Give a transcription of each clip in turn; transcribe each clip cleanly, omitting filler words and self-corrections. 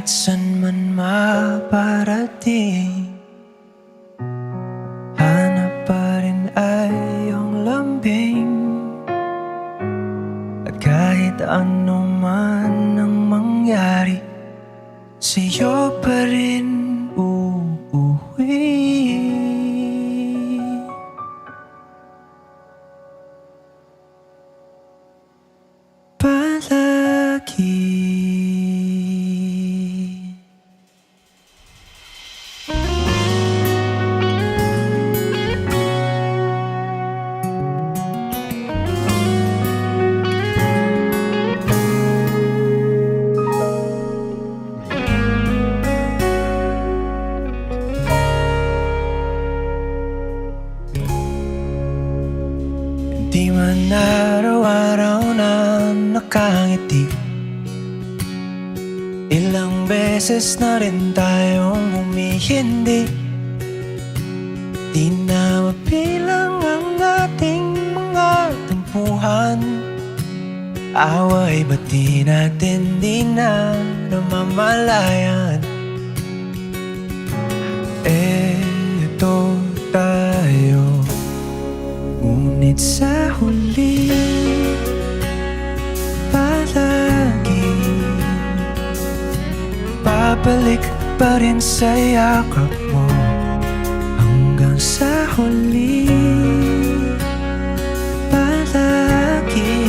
Kahit san man maparating, hanap pa rin ay iyong lambing. At kahit ano man ang mangyari, sa'yo pa rin uuwi. Palagi. Di man araw-araw na nakangiti, ilang beses na rin tayong humihindi. Di na mapilang ang ating mga tampuhan. Away ba't di natin di na namamalayan? Eto tayo, ngunit sa huli palagi babalik pa rin sa yakap mo. Hanggang sa huli palagi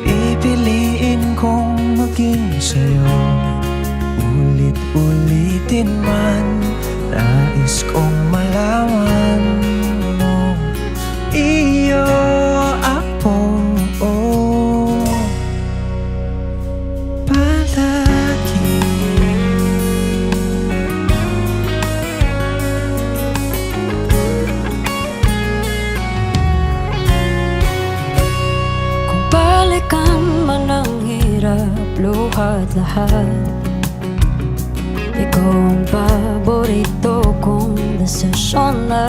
pipiliin kong maging sa'yo. Ulit-ulitin man, nais kong malaman mo, iyo ako, palagi. Kung balikan man ang hirap, luha't lahat, ikaw ang paborito kong desisyon na.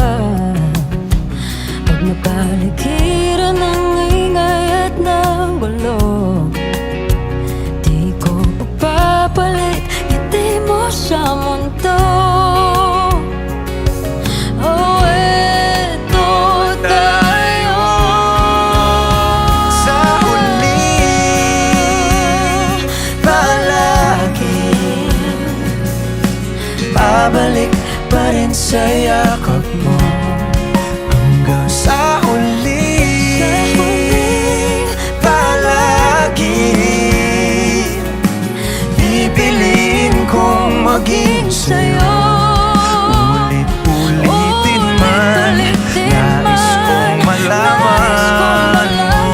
Pag napaligiran ng ingay at ng gulo, di ko pagpapalit ngiti mo sa mundo. Oh, eto tayo Sa huli palagi babalik pa rin sa yakap mo. Hanggang sa huli palagi pipiliin kong maging sa'yo. Ulit-ulitin man, nais kong malaman mo,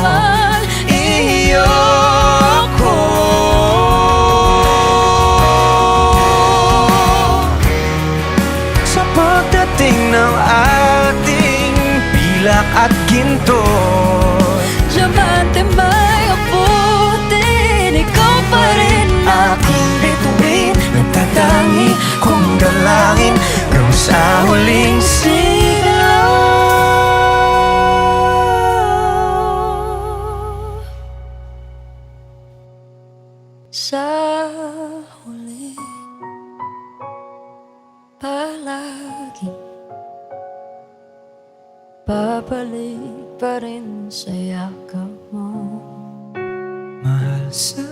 iyo ako. Sa pagdating ng ating pilak at ginto, diamante may abutin, ikaw pa rin aking bituin, nagtatangi kong dalangin hanggang sa huling sigaw. Sa huli palagi babalik pa rin sa yakap mo. Mahal sa